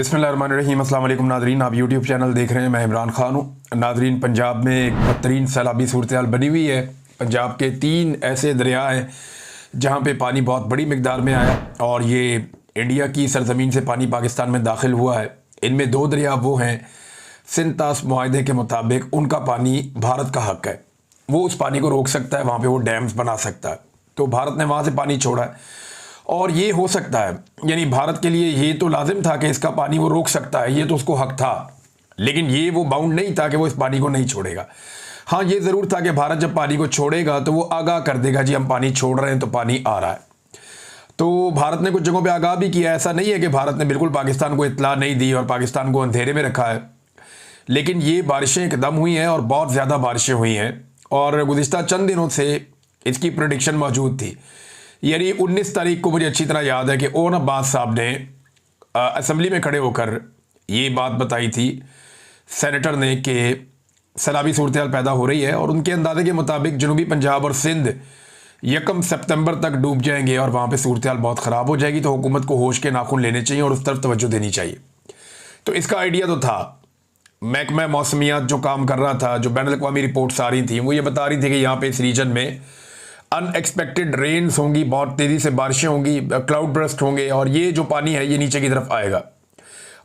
बिस्मिल्लाहिर्रहमानिर्रहीम। अस्सलाम वालेकुम नादरीन, आप यूट्यूब चैनल देख रहे हैं। मैं इमरान खान हूँ। नादरीन, पंजाब में एक बदतरीन सैलाबी सूरत हाल बनी हुई है। पंजाब के 3 ऐसे दरिया हैं जहाँ पे पानी बहुत बड़ी मिकदार में आया और ये इंडिया की सरजमीन से पानी पाकिस्तान में दाखिल हुआ है। इनमें 2 दरिया वो हैं सिंध तास मुआहदे के मुताबिक उनका पानी भारत का हक है, वो उस पानी को रोक सकता है, वहाँ पे वो डैम्स बना सकता है। तो भारत ने वहाँ से पानी छोड़ा है और ये हो सकता है, यानी भारत के लिए ये तो लाजिम था कि इसका पानी वो रोक सकता है, ये तो उसको हक था, लेकिन ये वो बाउंड नहीं था कि वो इस पानी को नहीं छोड़ेगा। हाँ, ये ज़रूर था कि भारत जब पानी को छोड़ेगा तो वो आगाह कर देगा, जी हम पानी छोड़ रहे हैं तो पानी आ रहा है। तो भारत ने कुछ जगहों पे आगाह भी किया। ऐसा नहीं है कि भारत ने बिल्कुल पाकिस्तान को इत्तला नहीं दी और पाकिस्तान को अंधेरे में रखा है, लेकिन ये बारिशें एकदम हुई हैं और बहुत ज़्यादा बारिशें हुई हैं और गुज़िश्ता चंद दिनों से इसकी प्रेडिक्शन मौजूद थी। यानी 19 तारीख को मुझे अच्छी तरह याद है कि ओन अब्बास साहब ने असम्बली में खड़े होकर ये बात बताई थी, सेनेटर ने, कि सैलाबी सूरत हाल पैदा हो रही है और उनके अंदाजे के मुताबिक जनूबी पंजाब और सिंध 1 सितंबर तक डूब जाएंगे और वहाँ पे सूरत हाल बहुत ख़राब हो जाएगी। तो हुकूमत को होश के नाखून लेने चाहिए और उस तरफ तवज्जो देनी चाहिए। तो इसका आइडिया तो था। महकमा मौसमियात जो काम कर रहा था, जो बैनुल अक़वामी रिपोर्ट्स आ रही थी, वो ये बता रही थी कि यहाँ पे इस रीजन में अनएक्सपेक्टेड रेन्स होंगी, बहुत तेज़ी से बारिशें होंगी, क्लाउड बर्स्ट होंगे और ये जो पानी है ये नीचे की तरफ आएगा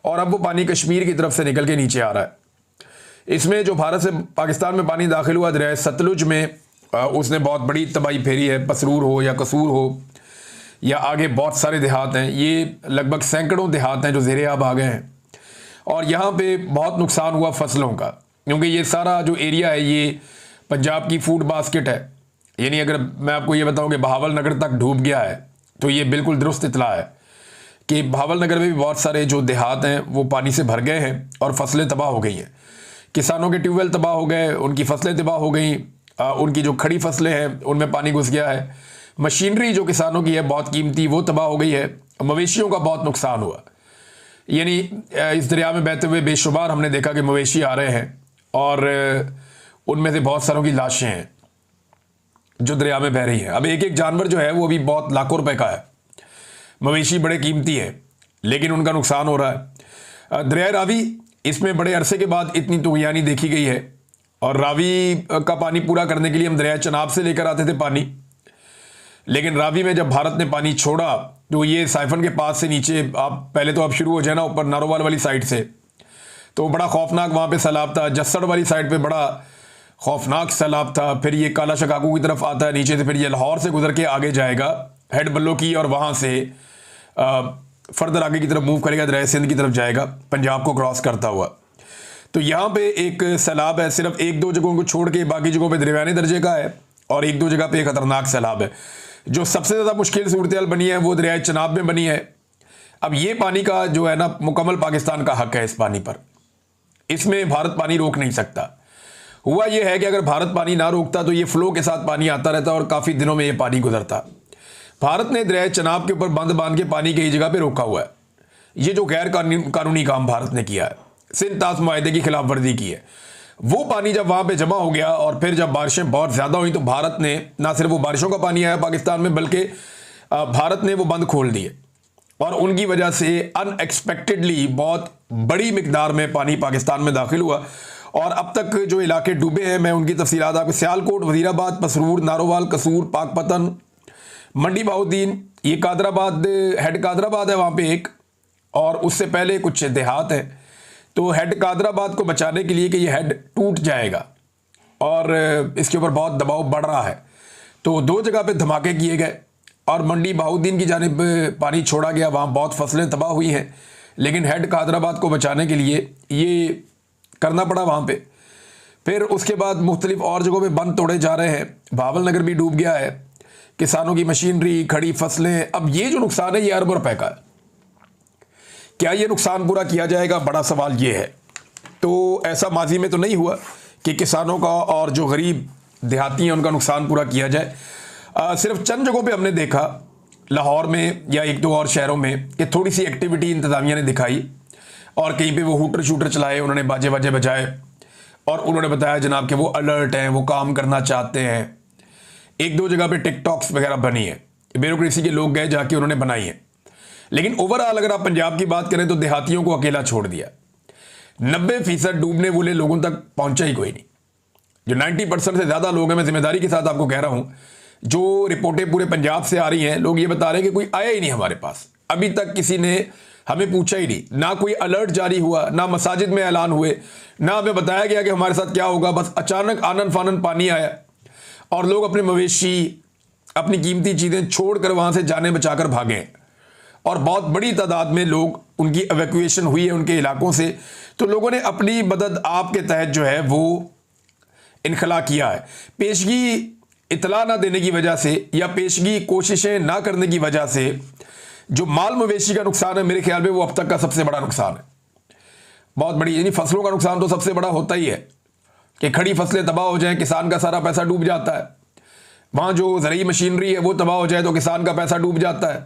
और अब वो पानी कश्मीर की तरफ से निकल के नीचे आ रहा है। इसमें जो भारत से पाकिस्तान में पानी दाखिल हुआ दरिया सतलुज में, उसने बहुत बड़ी तबाही फेरी है। पसरूर हो या कसूर हो या आगे बहुत सारे देहात हैं, ये लगभग सैकड़ों देहात हैं जो ज़ेरे आब आ गए हैं और यहाँ पे बहुत नुकसान हुआ फसलों का, क्योंकि ये सारा जो एरिया है ये पंजाब की फूड बास्केट है। यानी अगर मैं आपको ये बताऊं कि बहावल नगर तक डूब गया है तो ये बिल्कुल दुरुस्त इतला है कि बहावल नगर में भी बहुत सारे जो देहात हैं वो पानी से भर गए हैं और फसलें तबाह हो गई हैं। किसानों के ट्यूबवेल तबाह हो गए, उनकी फसलें तबाह हो गई, उनकी जो खड़ी फसलें हैं उनमें पानी घुस गया है। मशीनरी जो किसानों की है बहुत कीमती, वो तबाह हो गई है। मवेशियों का बहुत नुकसान हुआ। यानी इस दरिया में बहते हुए बेशुमार हमने देखा कि मवेशी आ रहे हैं और उनमें से बहुत सारों की लाशें हैं जो दरिया में बह रही है। अब एक एक जानवर जो है वो भी बहुत लाखों रुपए का है। मवेशी बड़े कीमती है लेकिन उनका नुकसान हो रहा है। दरिया रावी, इसमें बड़े अरसे के बाद इतनी तुगयानी देखी गई है और रावी का पानी पूरा करने के लिए हम दरिया चनाब से लेकर आते थे पानी, लेकिन रावी में जब भारत ने पानी छोड़ा तो ये साइफन के पास से नीचे, आप पहले तो आप शुरू हो जाए ना ऊपर नारोवाल वाली साइड से, तो बड़ा खौफनाक वहाँ पे सैलाब था। जस्सड़ वाली साइड पे बड़ा खौफनाक सैलाब था। फिर ये काला शकाकू की तरफ आता है नीचे से, फिर ये लाहौर से गुजर के आगे जाएगा हेड बल्लो की और वहाँ से फर्दर आगे की तरफ मूव करेगा, दरिया सिंध की तरफ जाएगा पंजाब को क्रॉस करता हुआ। तो यहाँ पे एक सैलाब है, सिर्फ 1-2 जगहों को छोड़ के बाकी जगहों पे दरमियाने दर्जे का है और 1-2 जगह पे एक खतरनाक सैलाब है। जो सबसे ज़्यादा मुश्किल सूरत हाल बनी है वो दरिया चनाब में बनी है। अब ये पानी का जो है ना, मुकम्मल पाकिस्तान का हक है इस पानी पर, इसमें भारत पानी रोक नहीं सकता। हुआ ये है कि अगर भारत पानी ना रोकता तो ये फ्लो के साथ पानी आता रहता और काफ़ी दिनों में ये पानी गुजरता। भारत ने दरिया चनाब के ऊपर बंद बांध के पानी कई जगह पे रोका हुआ है। ये जो गैर कानूनी काम भारत ने किया है, सिंध तास मुआहदे की खिलाफ वर्जी की है, वो पानी जब वहाँ पे जमा हो गया और फिर जब बारिशें बहुत ज़्यादा हुई तो भारत ने ना सिर्फ वो बारिशों का पानी आया पाकिस्तान में, बल्कि भारत ने वो बंद खोल दिए और उनकी वजह से अनएक्सपेक्टेडली बहुत बड़ी मिकदार में पानी पाकिस्तान में दाखिल हुआ और अब तक जो इलाके डूबे हैं मैं उनकी तफसीलात आपको, सियालकोट, वजीराबाद, पसरूर, नारोवाल, कसूर, पाकपतन, मंडी बहाउद्दीन, ये कादराबाद, हेड कादराबाद है वहाँ पे एक, और उससे पहले कुछ देहात हैं। तो हेड कादराबाद को बचाने के लिए कि ये हेड टूट जाएगा और इसके ऊपर बहुत दबाव बढ़ रहा है, तो 2 जगह पे धमाके किए गए और मंडी बहाउद्दीन की जानिब पानी छोड़ा गया। वहाँ बहुत फसलें तबाह हुई हैं, लेकिन हेड कादराबाद को बचाने के लिए ये करना पड़ा वहाँ पे। फिर उसके बाद मुख्तलिफ और जगहों पे बंद तोड़े जा रहे हैं। बहावल नगर भी डूब गया है, किसानों की मशीनरी, खड़ी फसलें। अब ये जो नुकसान है ये अरबों रुपए का है। क्या ये नुकसान पूरा किया जाएगा, बड़ा सवाल ये है। तो ऐसा माजी में तो नहीं हुआ कि किसानों का और जो गरीब देहाती हैं उनका नुकसान पूरा किया जाए। सिर्फ चंद जगहों पे हमने देखा, लाहौर में या 1-2 और शहरों में, कि थोड़ी सी एक्टिविटी इंतज़ामिया ने दिखाई और कहीं पे वो हूटर शूटर चलाए, उन्होंने बाजे बाजे बजाए और उन्होंने बताया जनाब कि वो अलर्ट हैं, वो काम करना चाहते हैं। 1-2 जगह पे टिकटॉक्स वगैरह बनी है, ब्यूरोक्रेसी के लोग गए जाके उन्होंने बनाई है, लेकिन ओवरऑल अगर आप पंजाब की बात करें तो देहातियों को अकेला छोड़ दिया। 90% डूबने वाले लोगों तक पहुंचा ही कोई नहीं। जो 90% से ज्यादा लोग हैं, मैं जिम्मेदारी के साथ आपको कह रहा हूं, जो रिपोर्टें पूरे पंजाब से आ रही हैं, लोग ये बता रहे हैं कि कोई आया ही नहीं हमारे पास, अभी तक किसी ने हमें पूछा ही नहीं, ना कोई अलर्ट जारी हुआ, ना मसाजिद में ऐलान हुए, ना हमें बताया गया कि हमारे साथ क्या होगा। बस अचानक आनन फानन पानी आया और लोग अपने मवेशी, अपनी कीमती चीजें छोड़कर वहां से जाने बचाकर भागे और बहुत बड़ी तादाद में लोग, उनकी एवैक्यूएशन हुई है उनके इलाकों से। तो लोगों ने अपनी मदद आपके तहत जो है वो इनखला किया है। पेशगी इतला ना देने की वजह से या पेशगी कोशिशें ना करने की वजह से जो माल मवेशी का नुकसान है, मेरे ख्याल में वो अब तक का सबसे बड़ा नुकसान है। बहुत बड़ी, यानी फसलों का नुकसान तो सबसे बड़ा होता ही है कि खड़ी फसलें तबाह हो जाएं, किसान का सारा पैसा डूब जाता है। वहां जो ज़रूरी मशीनरी है वो तबाह हो जाए तो किसान का पैसा डूब जाता है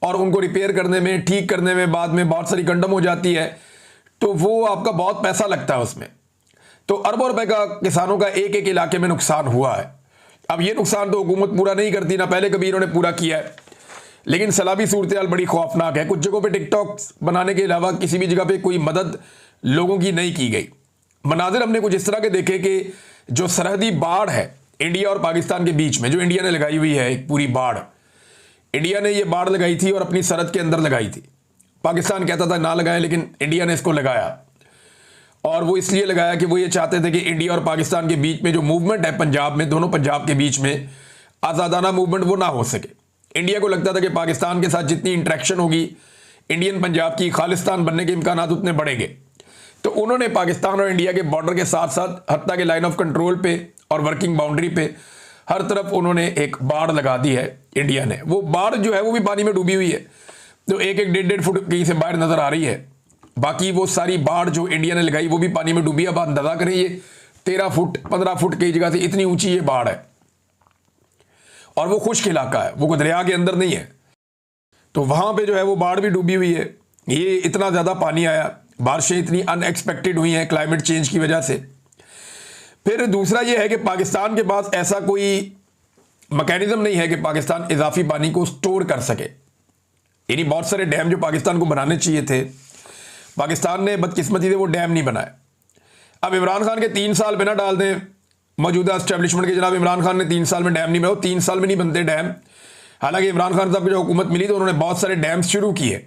और उनको रिपेयर करने में, ठीक करने में बाद में बहुत सारी कंडम हो जाती है, तो वो आपका बहुत पैसा लगता है उसमें। तो अरबों रुपए का किसानों का एक एक इलाके में नुकसान हुआ है। अब ये नुकसान तो हुकूमत पूरा नहीं करती, ना पहले कभी इन्होंने पूरा किया है, लेकिन सैलाबी सूरत हाल बड़ी खौफनाक है। कुछ जगहों पे टिकटॉक बनाने के अलावा किसी भी जगह पे कोई मदद लोगों की नहीं की गई। मनाजिर हमने कुछ इस तरह के देखे कि जो सरहदी बाढ़ है इंडिया और पाकिस्तान के बीच में, जो इंडिया ने लगाई हुई है एक पूरी बाढ़, इंडिया ने ये बाढ़ लगाई थी और अपनी सरहद के अंदर लगाई थी। पाकिस्तान कहता था ना लगाएं, लेकिन इंडिया ने इसको लगाया और वो इसलिए लगाया कि वो ये चाहते थे कि इंडिया और पाकिस्तान के बीच में जो मूवमेंट है पंजाब में, दोनों पंजाब के बीच में आज़ादाना मूवमेंट वो ना हो सके। इंडिया को लगता था कि पाकिस्तान के साथ जितनी इंटरेक्शन होगी इंडियन पंजाब की, खालिस्तान बनने के इम्कान उतने बढ़ेंगे। तो उन्होंने पाकिस्तान और इंडिया के बॉर्डर के साथ साथ हत्ता के लाइन ऑफ कंट्रोल पे और वर्किंग बाउंड्री पे हर तरफ उन्होंने एक बाढ़ लगा दी है इंडिया ने। वो बाढ़ जो है वो भी पानी में डूबी हुई है, तो एक एक 1.5 फुट कहीं से बाहर नजर आ रही है। बाकी वो सारी बाढ़ जो इंडिया ने लगाई वो भी पानी में डूबी है। अब अंदाजा करें, ये 13 फुट 15 फुट की जगह से इतनी ऊंची ये बाढ़ है और वो खुश्क इलाका है, वो कोई दरिया के अंदर नहीं है। तो वहां पे जो है वो बाढ़ भी डूबी हुई है। ये इतना ज्यादा पानी आया, बारिशें इतनी अनएक्सपेक्टेड हुई हैं क्लाइमेट चेंज की वजह से। फिर दूसरा ये है कि पाकिस्तान के पास ऐसा कोई मैकेनिज्म नहीं है कि पाकिस्तान इजाफी पानी को स्टोर कर सके। यानी बहुत सारे डैम जो पाकिस्तान को बनाने चाहिए थे, पाकिस्तान ने बदकिस्मती से वो डैम नहीं बनाए। अब इमरान खान के 3 साल बिना डाल दें मौजूदा एस्टेब्लिशमेंट के, जनाब इमरान खान ने 3 साल में डैम नहीं बनाए, 3 साल में नहीं बनते डैम। हालांकि इमरान खान साहब को जो हुकूमत मिली तो उन्होंने बहुत सारे डैम शुरू किए,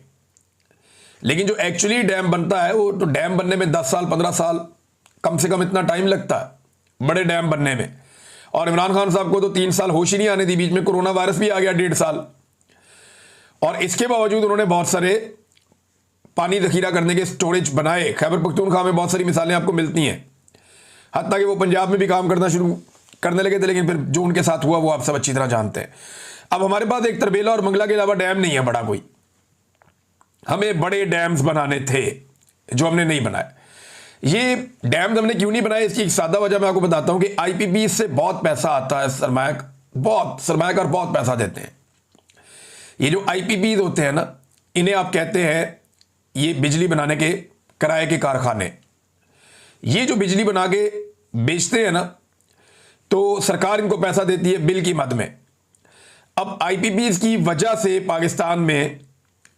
लेकिन जो एक्चुअली डैम बनता है वो तो डैम बनने में 10 साल 15 साल कम से कम इतना टाइम लगता है बड़े डैम बनने में। और इमरान खान साहब को तो 3 साल होश ही नहीं आने दी, बीच में कोरोना वायरस भी आ गया 1.5 साल, और इसके बावजूद उन्होंने बहुत सारे पानी जखीरा करने के स्टोरेज बनाए। खैबर पख्तूनख्वा में बहुत सारी मिसालें आपको मिलती हैं, हत्ता कि वो पंजाब में भी काम करना शुरू करने लगे थे, लेकिन फिर जो उनके साथ हुआ वो आप सब अच्छी तरह जानते हैं। अब हमारे पास एक तरबेला और मंगला के अलावा डैम नहीं है बड़ा कोई। हमें बड़े डैम्स बनाने थे जो हमने नहीं बनाए। ये डैम्स हमने क्यों नहीं बनाए, इसकी एक सादा वजह मैं आपको बताता हूं कि आईपीपी से बहुत पैसा आता है, सरमायाकार बहुत पैसा देते हैं। ये जो आईपीपी होते हैं ना, इन्हें आप कहते हैं ये बिजली बनाने के किराए के कारखाने। ये जो बिजली बना के बेचते हैं ना, तो सरकार इनको पैसा देती है बिल की मद में। अब आईपीपी की वजह से पाकिस्तान में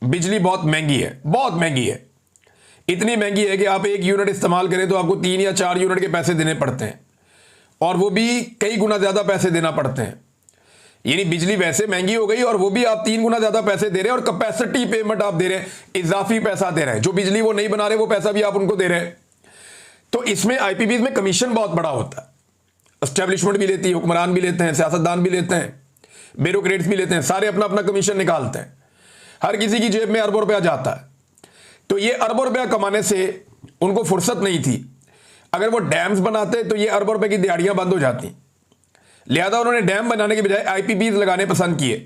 बिजली बहुत महंगी है, बहुत महंगी है। इतनी महंगी है कि आप 1 यूनिट इस्तेमाल करें तो आपको 3 या 4 यूनिट के पैसे देने पड़ते हैं, और वो भी कई गुना ज्यादा पैसे देना पड़ते हैं। यानी बिजली वैसे महंगी हो गई और वो भी आप 3 गुना ज्यादा पैसे दे रहे हैं, और कैपेसिटी पेमेंट आप दे रहे हैं, इजाफी पैसा दे रहे हैं। जो बिजली वो नहीं बना रहे वो पैसा भी आप उनको दे रहे हैं। तो इसमें आईपीपी में कमीशन बहुत बड़ा होता है। एस्टेब्लिशमेंट भी लेती है, हुक्मरान भी लेते हैं, सियासतदान भी लेते हैं, ब्यूरोक्रेट्स भी लेते हैं, सारे अपना अपना कमीशन निकालते हैं। हर किसी की जेब में अरबों रुपया जाता है। तो ये अरबों रुपया कमाने से उनको फुर्सत नहीं थी। अगर वो डैम्स बनाते तो ये अरबों रुपए की दिहाड़ियां बंद हो जाती। लिहाजा उन्होंने डैम बनाने के बजाय आईपीपी लगाने पसंद किए।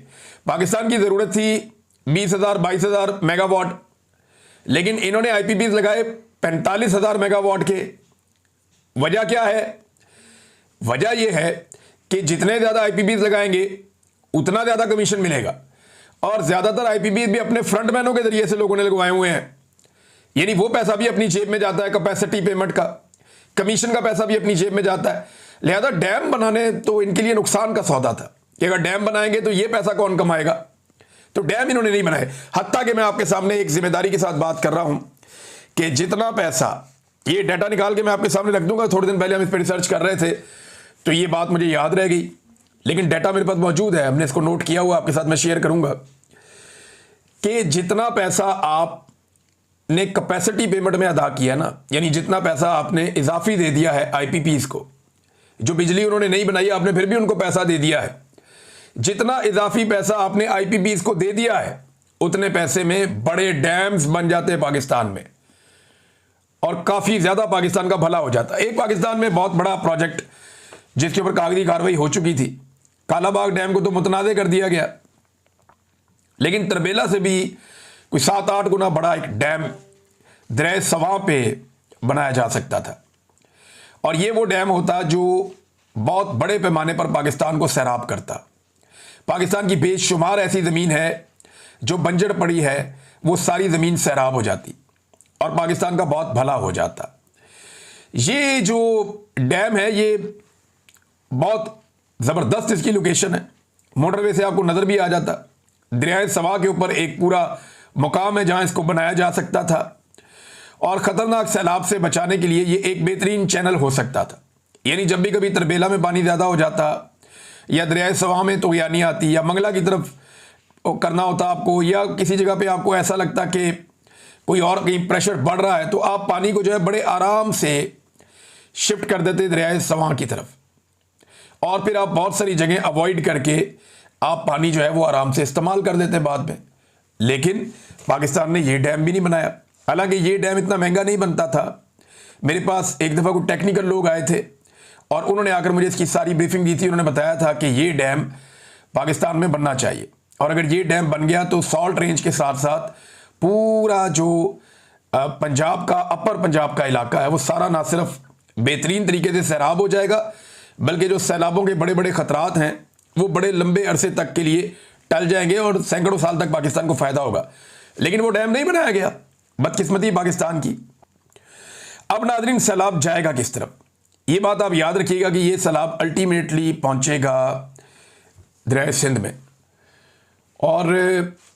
पाकिस्तान की जरूरत थी 20,000 22,000 मेगावाट, लेकिन इन्होंने आईपीपी लगाए 45,000 मेगावाट के। वजह क्या है? वजह यह है कि जितने ज्यादा आईपीपी लगाएंगे उतना ज्यादा कमीशन मिलेगा, और ज्यादातर आईपीपी भी अपने फ्रंटमैनों के जरिए से लोगों ने लगवाए हुए हैं। यानी वो पैसा भी अपनी जेब में जाता है, कैपेसिटी पेमेंट का, कमीशन का पैसा भी अपनी जेब में जाता है। लिहाजा डैम बनाने तो इनके लिए नुकसान का सौदा था कि अगर डैम बनाएंगे तो ये पैसा कौन कमाएगा, तो डैम इन्होंने नहीं बनाए। हत्ता कि मैं आपके सामने एक जिम्मेदारी के साथ बात कर रहा हूं कि जितना पैसा, ये डाटा निकाल के मैं आपके सामने रख दूंगा, थोड़े दिन पहले हम इस पर रिसर्च कर रहे थे तो ये बात मुझे याद रह गई, लेकिन डाटा मेरे पास मौजूद है, हमने इसको नोट किया हुआ, आपके साथ मैं शेयर करूंगा कि जितना पैसा आपने कैपेसिटी पेमेंट में अदा किया ना, यानी जितना पैसा आपने इजाफी दे दिया है आईपीपीज को, जो बिजली उन्होंने नहीं बनाई आपने फिर भी उनको पैसा दे दिया है, जितना इजाफी पैसा आपने आईपीपीज को दे दिया है उतने पैसे में बड़े डैम्स बन जाते हैं पाकिस्तान में और काफी ज्यादा पाकिस्तान का भला हो जाता है। एक पाकिस्तान में बहुत बड़ा प्रोजेक्ट जिसके ऊपर कागजी कार्रवाई हो चुकी थी, कालाबाग डैम को तो मुतनाज़ कर दिया गया, लेकिन तरबेला से भी कोई 7-8 गुना बड़ा एक डैम दरिया सवां पे बनाया जा सकता था और ये वो डैम होता जो बहुत बड़े पैमाने पर पाकिस्तान को सैराब करता। पाकिस्तान की बेशुमार ऐसी ज़मीन है जो बंजर पड़ी है, वो सारी ज़मीन सैराब हो जाती और पाकिस्तान का बहुत भला हो जाता। ये जो डैम है ये बहुत ज़बरदस्त इसकी लोकेशन है, मोटरवे से आपको नज़र भी आ जाता। दरिया सवा के ऊपर एक पूरा मुकाम है जहां इसको बनाया जा सकता था और ख़तरनाक सैलाब से बचाने के लिए ये एक बेहतरीन चैनल हो सकता था। यानी जब भी कभी तरबेला में पानी ज़्यादा हो जाता या दरिया सवा में तो या नहीं आती, या मंगला की तरफ करना होता आपको, या किसी जगह पे आपको ऐसा लगता कि कोई और कहीं प्रेशर बढ़ रहा है, तो आप पानी को जो है बड़े आराम से शिफ्ट कर देते दरिया सवा की तरफ और फिर आप बहुत सारी जगह अवॉइड करके आप पानी जो है वो आराम से इस्तेमाल कर देते बाद में। लेकिन पाकिस्तान ने ये डैम भी नहीं बनाया। हालांकि ये डैम इतना महंगा नहीं बनता था। मेरे पास एक दफ़ा कुछ टेक्निकल लोग आए थे और उन्होंने आकर मुझे इसकी सारी ब्रीफिंग दी थी। उन्होंने बताया था कि ये डैम पाकिस्तान में बनना चाहिए और अगर ये डैम बन गया तो सॉल्ट रेंज के साथ साथ पूरा जो पंजाब का, अपर पंजाब का इलाका है, वो सारा ना सिर्फ बेहतरीन तरीके से सैराब हो जाएगा बल्कि जो सैलाबों के बड़े बड़े खतरात हैं वो बड़े लंबे अरसे तक के लिए टल जाएंगे और सैकड़ों साल तक पाकिस्तान को फायदा होगा। लेकिन वो डैम नहीं बनाया गया, बदकिस्मती पाकिस्तान की। अब नाज़रीन, सैलाब जाएगा किस तरफ, ये बात आप याद रखिएगा कि ये सैलाब अल्टीमेटली पहुंचेगा दरिया सिंध में और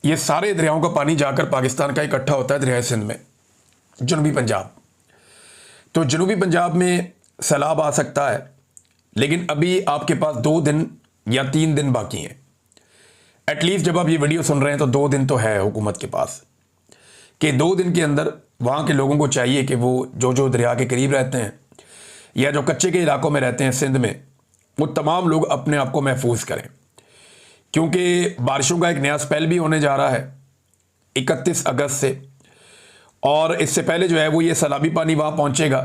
ये सारे दरियाओं का पानी जाकर पाकिस्तान का इकट्ठा होता है दरिया सिंध में, जनूबी पंजाब। तो जनूबी पंजाब में सैलाब आ सकता है, लेकिन अभी आपके पास 2 दिन या 3 दिन बाकी हैं। एटलीस्ट जब आप ये वीडियो सुन रहे हैं तो 2 दिन तो है हुकूमत के पास कि 2 दिन के अंदर वहाँ के लोगों को चाहिए कि वो जो दरिया के करीब रहते हैं या जो कच्चे के इलाकों में रहते हैं सिंध में, वो तमाम लोग अपने आप को महफूज करें, क्योंकि बारिशों का एक नया स्पेल भी होने जा रहा है 31 अगस्त से और इससे पहले जो है वो ये सैलाबी पानी वहाँ पहुँचेगा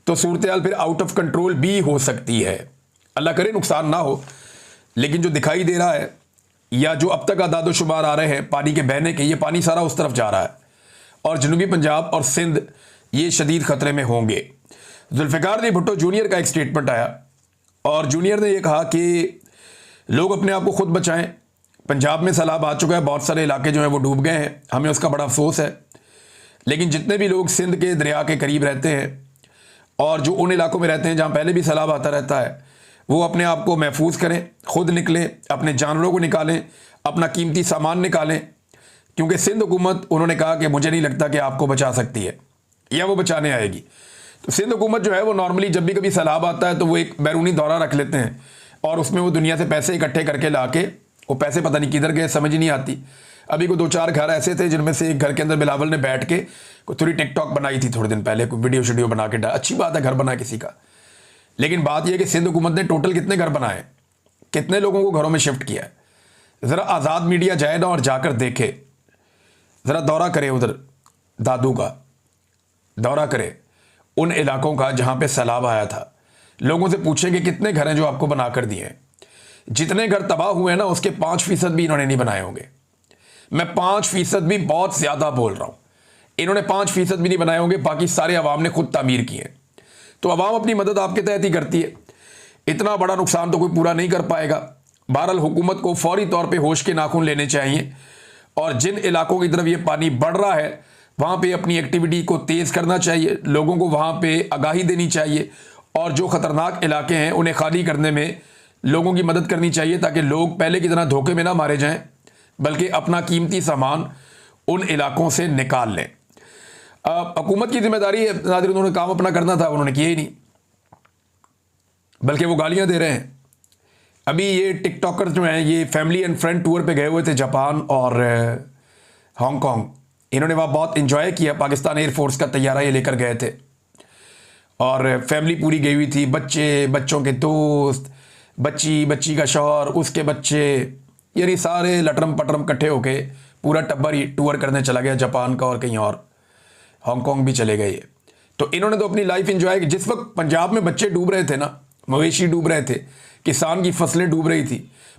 तो सूरत हाल फिर आउट ऑफ कंट्रोल भी हो सकती है। अल्लाह करे नुकसान ना हो, लेकिन जो दिखाई दे रहा है या जो अब तक आदाद शुमार आ रहे हैं पानी के बहने के, ये पानी सारा उस तरफ जा रहा है और जनूबी पंजाब और सिंध ये शदीद खतरे में होंगे। जुल्फ़िकार अली भुट्टो जूनियर का एक स्टेटमेंट आया और जूनियर ने यह कहा कि लोग अपने आप को खुद बचाएं, पंजाब में सैलाब आ चुका है, बहुत सारे इलाके जो हैं वो डूब गए हैं, हमें उसका बड़ा अफसोस है। लेकिन जितने भी लोग सिंध के दरिया के करीब रहते हैं और जो उन इलाकों में रहते हैं जहाँ पहले भी सैलाब आता रहता है, वो अपने आप को महफूज करें, खुद निकलें, अपने जानवरों को निकालें, अपना कीमती सामान निकालें, क्योंकि सिंध हुकूमत, उन्होंने कहा कि मुझे नहीं लगता कि आपको बचा सकती है या वो बचाने आएगी। तो सिंध हुकूमत जो है वो नॉर्मली जब भी कभी सैलाब आता है तो वो एक बैरूनी दौरा रख लेते हैं और उसमें वो दुनिया से पैसे इकट्ठे करके ला के, वो पैसे पता नहीं किधर गए समझ ही नहीं आती। अभी को 2-4 घर ऐसे थे जिनमें से एक घर के अंदर बिलावल ने बैठ के कोई थोड़ी टिकटॉक बनाई थी थोड़े दिन पहले, कोई वीडियो शीडियो बना के डाला। अच्छी बात है घर बना किसी का, लेकिन बात यह कि सिंध हुकूमत ने टोटल कितने घर बनाए, कितने लोगों को घरों में शिफ्ट किया है। ज़रा आज़ाद मीडिया जाए ना और जाकर देखे, ज़रा दौरा करे, उधर दादू का दौरा करे, उन इलाकों का जहाँ पे सैलाब आया था। लोगों से पूछेंगे कितने घर हैं जो आपको बना कर दिए हैं। जितने घर तबाह हुए हैं ना उसके 5% भी इन्होंने नहीं बनाए होंगे। मैं 5% भी बहुत ज़्यादा बोल रहा हूँ, इन्होंने 5% भी नहीं बनाए होंगे, बाकी सारे अवाम ने खुद तामीर किए। तो अवाम अपनी मदद आपके तहत ही करती है, इतना बड़ा नुकसान तो कोई पूरा नहीं कर पाएगा। बहरहाल हुकूमत को फौरी तौर पे होश के नाखून लेने चाहिए और जिन इलाकों की तरफ ये पानी बढ़ रहा है वहाँ पे अपनी एक्टिविटी को तेज़ करना चाहिए, लोगों को वहाँ पे आगाही देनी चाहिए और जो ख़तरनाक इलाके हैं उन्हें खाली करने में लोगों की मदद करनी चाहिए ताकि लोग पहले की तरह धोखे में ना मारे जाएं, बल्कि अपना कीमती सामान उन इलाकों से निकाल लें। हुकूमत की जिम्मेदारी है नाज़रीन, उन्होंने काम अपना करना था, उन्होंने किया ही नहीं, बल्कि वो गालियां दे रहे हैं। अभी ये टिकटॉकर जो हैं ये फैमिली एंड फ्रेंड टूर पे गए हुए थे जापान और हांगकांग। इन्होंने वहाँ बहुत इंजॉय किया, पाकिस्तान एयरफोर्स का तैयारा ये लेकर गए थे और फैमिली पूरी गई हुई थी, बच्चे, बच्चों के दोस्त, बच्ची, बच्ची का शौहर, उसके बच्चे, यानी सारे लटरम पटरम इकट्ठे होके पूरा टब्बर ही टूर करने चला गया जापान का और कहीं और, हांगकांग भी चले गए। तो इन्होंने तो अपनी लाइफ इंजॉय की। जिस वक्त पंजाब में बच्चे डूब रहे थे ना, मवेशी डूब रहे थे, किसान की फसलें डूब रही थी,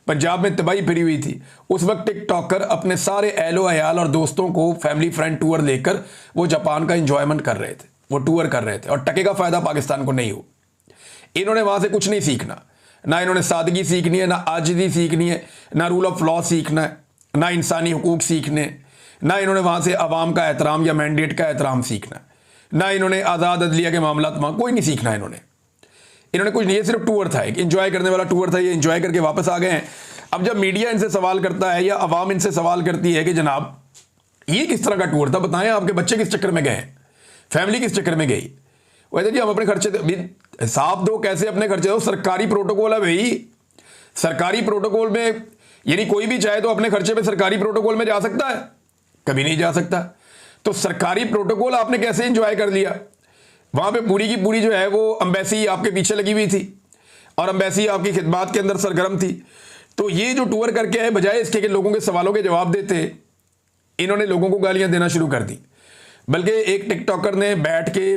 पंजाब में तबाही फिरी हुई थी, उस वक्त टिकटॉकर अपने सारे एहलो अयाल और दोस्तों को फैमिली फ्रेंड टूर लेकर वो जापान का इंजॉयमेंट कर रहे थे, वो टूर कर रहे थे और टके का फायदा पाकिस्तान को नहीं हो। इन्होंने वहां से कुछ नहीं सीखना, ना इन्होंने सादगी सीखनी है, ना आजिज़ी सीखनी है, ना रूल ऑफ लॉ सीखना है, ना इंसानी हुकूक सीखने, ना इन्होंने वहां से अवाम का एहतराम या मैंडेट का एहतराम सीखना, ना इन्होंने आज़ाद अदलिया के मामला कोई नहीं सीखना। इन्होंने कुछ नहीं, ये सिर्फ टूर था, एक इंजॉय करने वाला टूर था, ये इंजॉय करके वापस आ गए हैं। अब जब मीडिया इनसे सवाल करता है या अवाम इनसे सवाल करती है कि जनाब ये किस तरह का टूर था, बताएं, आपके बच्चे किस चक्कर में गए हैं, फैमिली किस चक्कर में गई, वैसे जी हम अपने खर्चे हिसाब दो, कैसे अपने खर्चे दो, सरकारी प्रोटोकॉल है भाई, सरकारी प्रोटोकॉल में यानी कोई भी चाहे तो अपने खर्चे पे सरकारी प्रोटोकॉल में जा सकता है, कभी नहीं जा सकता। तो सरकारी प्रोटोकॉल आपने कैसे एंजॉय कर लिया, वहां पे पूरी की पूरी जो है वो एम्बेसी आपके पीछे लगी हुई थी और एम्बेसी आपकी खिदमत के अंदर सरगर्म थी। तो ये जो टूर करके आए, बजाय इसके कि लोगों के सवालों के जवाब देते, इन्होंने लोगों को गालियां देना शुरू कर दी। बल्कि एक टिकटॉकर ने बैठ के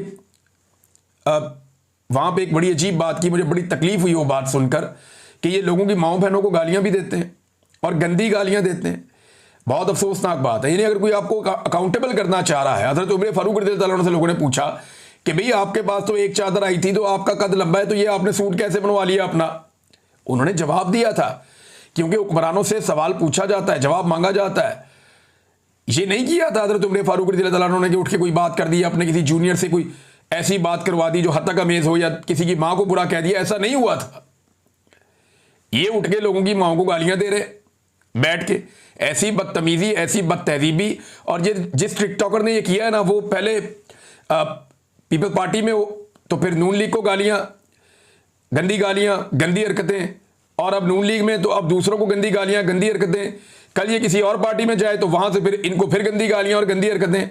वहां पे एक बड़ी अजीब बात की, मुझे बड़ी तकलीफ हुई वो बात सुनकर कि ये लोगों की माओ बहनों को गालियां भी देते हैं और गंदी गालियां देते हैं। बहुत अफसोसनाक बात है। यानी अगर कोई आपको अकाउंटेबल करना चाह रहा है, हज़रत उमर फारूक रज़ियल्लाहु अन्हु से लोगों ने पूछा कि भाई आपके पास तो एक चादर आई थी, तो आपका कद लंबा है, तो ये आपने सूट कैसे बनवा लिया अपना। उन्होंने जवाब दिया था, क्योंकि हुक्मरानों से सवाल पूछा जाता है, जवाब मांगा जाता है। ये नहीं किया था हज़रत उमर फारूक रज़ियल्लाहु अन्हु ने कि उठ के कोई बात कर दी, अपने किसी जूनियर से कोई ऐसी बात करवा दी जो हद तक अमेज हो, या किसी की माँ को बुरा कह दिया, ऐसा नहीं हुआ था। ये उठ के लोगों की माँ को गालियां दे रहे बैठ के, ऐसी बदतमीजी, ऐसी बदतहजीबी। और जिस टिकटॉकर ने ये किया है ना, वो पहले पीपल पार्टी में हो, तो फिर नून लीग को गालियां, गंदी गालियां, गंदी हरकतें, और अब नून लीग में तो अब दूसरों को गंदी गालियां, गंदी हरकतें। कल ये किसी और पार्टी में जाए तो वहां से फिर इनको फिर गंदी गालियां और गंदी हरकतें।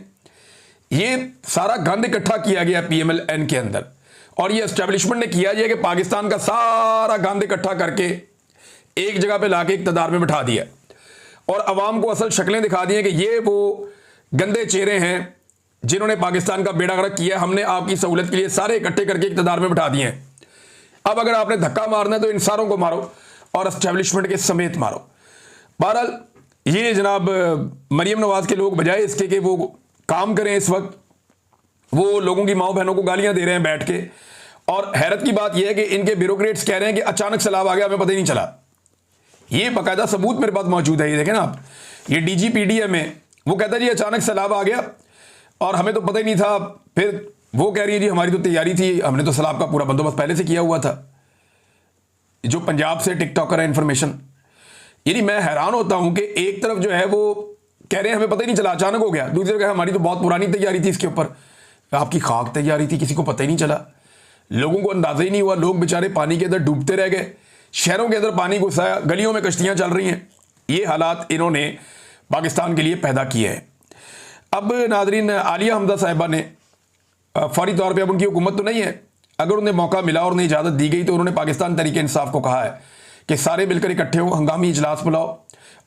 ये सारा गंद इकट्ठा किया गया पीएमएलएन के अंदर, और ये एस्टेब्लिशमेंट ने किया है कि पाकिस्तान का सारा गंद इकट्ठा करके एक जगह पे लाके इक़्तिदार में बिठा दिया और अवाम को असल शक्लें दिखा दी हैं कि ये वो गंदे चेहरे हैं जिन्होंने पाकिस्तान का बेड़ा गर्क किया। हमने आपकी सहूलत के लिए सारे इकट्ठे करके इक़्तिदार में बिठा दिए हैं। अब अगर आपने धक्का मारना है तो इन सारों को मारो और एस्टेब्लिशमेंट के समेत मारो। बहरहाल ये जनाब मरीम नवाज के लोग बजाय इसके कि वो काम करें, इस वक्त वो लोगों की माओ बहनों को गालियां दे रहे हैं बैठ के। और हैरत की बात यह है कि इनके ब्यूरोक्रेट्स कह रहे हैं कि अचानक सैलाब आ गया, हमें पता ही नहीं चला। ये बाकायदा सबूत मेरे पास मौजूद है, ये देखें ना आप, ये डीजीपीडीएम में वो कहता है जी अचानक सैलाब आ गया और हमें तो पता ही नहीं था। फिर वो कह रही है जी हमारी तो तैयारी थी, हमने तो सैलाब का पूरा बंदोबस्त पहले से किया हुआ था। जो पंजाब से टिकटॉकर है इन्फॉर्मेशन, यानी मैं हैरान होता हूं कि एक तरफ जो है वो कह रहे हैं हमें पता ही नहीं चला, अचानक हो गया, दूसरी तरफ हमारी तो बहुत पुरानी तैयारी थी इसके ऊपर। आपकी खाक तैयारी थी, किसी को पता ही नहीं चला, लोगों को अंदाजा ही नहीं हुआ, लोग बेचारे पानी के अंदर डूबते रह गए, शहरों के अंदर पानी घुसाया, गलियों में कश्तियां चल रही हैं। ये हालात इन्होंने पाकिस्तान के लिए पैदा किए हैं। अब नाजरीन, आलिया हमजा साहिबा ने फौरी तौर पर, अब उनकी हुकूमत तो नहीं है, अगर उन्हें मौका मिला और उन्हें इजाज़त दी गई तो उन्होंने पाकिस्तान तरीके इंसाफ को कहा है कि सारे मिलकर इकट्ठे हो, हंगामी इजलास बुलाओ,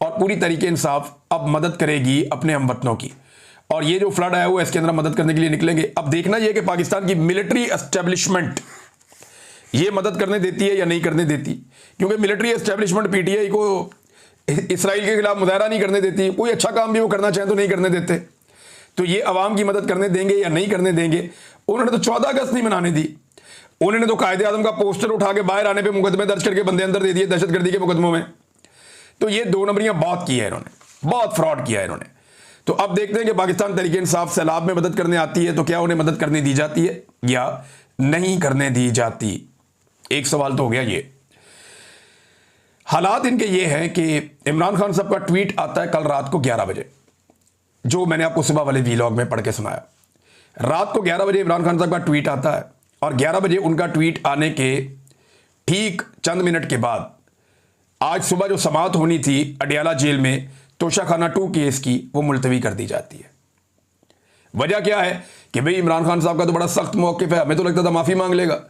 और पूरी तरीके इंसाफ अब मदद करेगी अपने हमवतनों की। और ये जो फ्लड आया हुआ है इसके अंदर मदद करने के लिए निकलेंगे। अब देखना यह कि पाकिस्तान की मिलिट्री एस्टेब्लिशमेंट ये मदद करने देती है या नहीं करने देती, क्योंकि मिलिट्री एस्टेब्लिशमेंट पीटीआई को इसराइल के खिलाफ मुजाहरा नहीं करने देती, कोई अच्छा काम भी वो करना चाहें तो नहीं करने देते। तो ये अवाम की मदद करने देंगे या नहीं करने देंगे। उन्होंने तो 14 अगस्त नहीं मनाने दी, उन्होंने तो कायदे आज़म का पोस्टर उठा के बाहर आने पे मुकदमे दर्ज करके बंदे अंदर दे दिए दहशतगर्दी के मुकदमों में। तो ये दो नंबरियां बहुत की है इन्होंने, बहुत फ्रॉड किया है इन्होंने। तो अब देखते हैं कि पाकिस्तान तरीके इंसाफ सैलाब में मदद करने आती है तो क्या उन्हें मदद करने दी जाती है या नहीं करने दी जाती। एक सवाल तो हो गया ये। हालात इनके ये हैं कि इमरान खान साहब का ट्वीट आता है कल रात को 11 बजे, जो मैंने आपको सुबह वाले वीलॉग में पढ़ के सुनाया। रात को 11 बजे इमरान खान साहब का ट्वीट आता है और 11 बजे उनका ट्वीट आने के ठीक चंद मिनट के बाद आज सुबह जो समाअत होनी थी अडियाला जेल में तोशाखाना 2 केस की, वो मुलतवी कर दी जाती है। वजह क्या है कि भाई इमरान खान साहब का तो बड़ा सख्त मौक़िफ़ है, हमें तो लगता था माफ़ी मांग लेगा,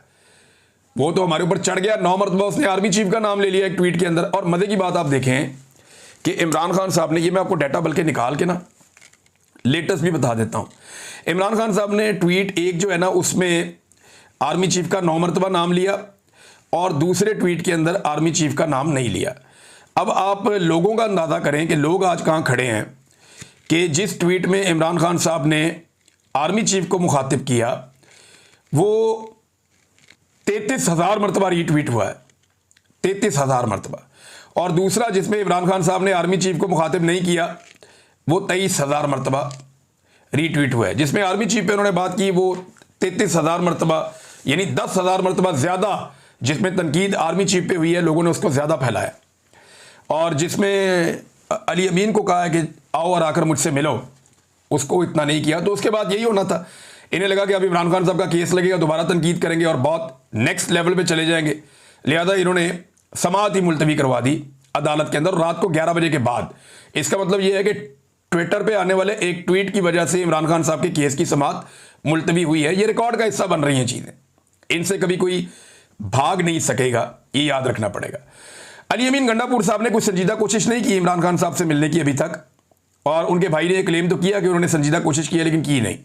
वो तो हमारे ऊपर चढ़ गया। 9 मरतबा उसने आर्मी चीफ का नाम ले लिया एक ट्वीट के अंदर। और मज़े की बात आप देखें कि इमरान खान साहब ने, ये मैं आपको डाटा बल्कि निकाल के ना लेटेस्ट भी बता देता हूँ, इमरान खान साहब ने ट्वीट एक जो है ना उसमें आर्मी चीफ का 9 मरतबा नाम लिया और दूसरे ट्वीट के अंदर आर्मी चीफ का नाम नहीं लिया। अब आप लोगों का अंदाज़ा करें कि लोग आज कहाँ खड़े हैं कि जिस ट्वीट में इमरान खान साहब ने आर्मी चीफ को मुखातिब किया वो 33,000 मरतबा रीट्वीट हुआ है, 33,000 मरतबा। और दूसरा जिसमें इमरान खान साहब ने आर्मी चीफ को मुखातिब नहीं किया वो 23,000 मरतबा रीट्वीट हुआ है। जिसमें आर्मी चीफ पे उन्होंने बात की वो 33,000 मरतबा, यानी 10,000 मरतबा ज़्यादा जिसमें तनकीद आर्मी चीफ पे हुई है, लोगों ने उसको ज़्यादा फैलाया। और जिसमें अली अमीन को कहा है कि आओ और आकर मुझसे मिलो, उसको इतना नहीं किया। तो उसके बाद यही होना था, इन्हें लगा कि अब इमरान खान साहब का केस लगेगा, दोबारा तनकीद करेंगे और बहुत नेक्स्ट लेवल पे चले जाएंगे, लिहाजा इन्होंने समाअत ही मुलतवी करवा दी अदालत के अंदर रात को 11 बजे के बाद। इसका मतलब यह है कि ट्विटर पे आने वाले एक ट्वीट की वजह से इमरान खान साहब के केस की समाअत मुलतवी हुई है। ये रिकॉर्ड का हिस्सा बन रही हैं चीज़ें, इनसे कभी कोई भाग नहीं सकेगा, ये याद रखना पड़ेगा। अली अमीन गंडापुर साहब ने कुछ संजीदा कोशिश नहीं की इमरान खान साहब से मिलने की अभी तक, और उनके भाई ने क्लेम तो किया कि उन्होंने संजीदा कोशिश की है, लेकिन की नहीं।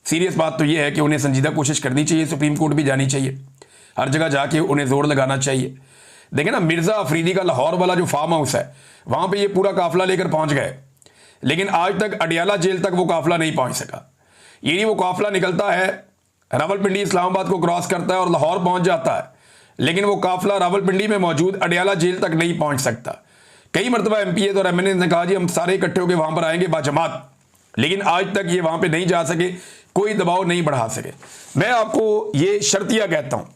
सीरियस बात तो यह है कि उन्हें संजीदा कोशिश करनी चाहिए, सुप्रीम कोर्ट भी जानी चाहिए, हर जगह जाके उन्हें जोर लगाना चाहिए। देखें ना, मिर्ज़ा अफरीदी का लाहौर वाला जो फार्म हाउस है वहाँ पे ये पूरा काफिला लेकर पहुँच गए, लेकिन आज तक अडियाला जेल तक वो काफिला नहीं पहुँच सका। यानी वो काफिला निकलता है, रावलपिंडी इस्लामाबाद को क्रॉस करता है और लाहौर पहुँच जाता है, लेकिन वो काफिला रावलपिंडी में मौजूद अडियाला जेल तक नहीं पहुँच सकता। कई मरतबा MPA और MNA ने कहा जी हम सारे इकट्ठे होकर वहाँ पर आएंगे बाजमात, लेकिन आज तक ये वहाँ पे नहीं जा सके, कोई दबाव नहीं बढ़ा सके। मैं आपको ये शर्तिया कहता हूँ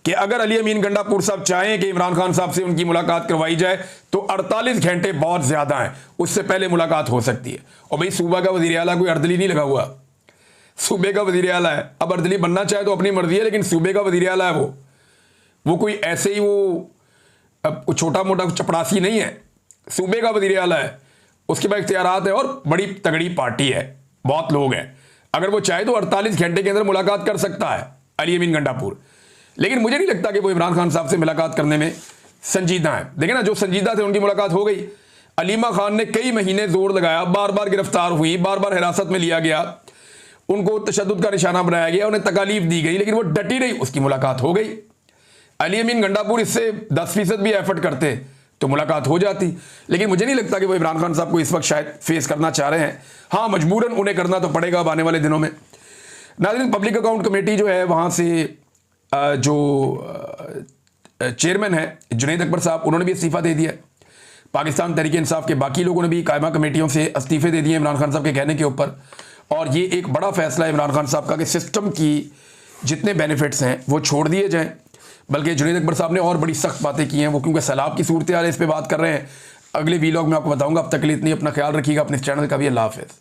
कि अगर अली अमीन गंडापुर साहब चाहें कि इमरान खान साहब से उनकी मुलाकात करवाई जाए तो 48 घंटे बहुत ज़्यादा हैं, उससे पहले मुलाकात हो सकती है। और भाई सूबा का वज़ीर आला कोई अर्दली नहीं लगा हुआ, सूबे का वज़ीर आला है। अब अर्दली बनना चाहे तो अपनी मर्जी है, लेकिन सूबे का वज़ीर आला है वो कोई ऐसे ही वो छोटा मोटा चपड़ासी नहीं है, सूबे का वज़ीर आला है, उसके पास इख्तियारात है और बड़ी तगड़ी पार्टी है, बहुत लोग हैं। अगर वो चाहे तो 48 घंटे के अंदर मुलाकात कर सकता है अली अमीन गंडापुर, लेकिन मुझे नहीं लगता कि वो इमरान खान साहब से मुलाकात करने में संजीदा है। देखें ना, जो संजीदा थे उनकी मुलाकात हो गई। अलीमा खान ने कई महीने जोर लगाया, बार बार गिरफ्तार हुई, बार बार हिरासत में लिया गया, उनको तशद्दुद का निशाना बनाया गया, उन्हें तकालीफ दी गई, लेकिन वो डटी रही, उसकी मुलाकात हो गई। अली अमीन गंडापुर इससे 10% भी एफर्ट करते तो मुलाकात हो जाती, लेकिन मुझे नहीं लगता कि वो इमरान खान साहब को इस वक्त शायद फेस करना चाह रहे हैं। हाँ, मजबूरन उन्हें करना तो पड़ेगा अब आने वाले दिनों में। नाज़रीन, पब्लिक अकाउंट कमेटी जो है वहाँ से जो चेयरमैन है जुनैद अकबर साहब, उन्होंने भी इस्तीफ़ा दे दिया। पाकिस्तान तहरीक इंसाफ के बाकी लोगों ने भी कायमा कमेटियों से इस्तीफ़े दे दिए इमरान खान साहब के कहने के ऊपर। और ये एक बड़ा फैसला है इमरान खान साहब का कि सिस्टम की जितने बेनिफिट्स हैं वो छोड़ दिए जाएँ। बल्कि जुनैद अकबर साहब ने और बड़ी सख्त बातें की हैं, वो क्योंकि सैलाब की सूरत हाल है, इस पर बात कर रहे हैं। अगले वीलॉग में आपको बताऊँगा। अब तक के लिए इतनी, अपना ख्याल रखिएगा, अपने चैनल का भी। अल्लाह हाफ़िज़।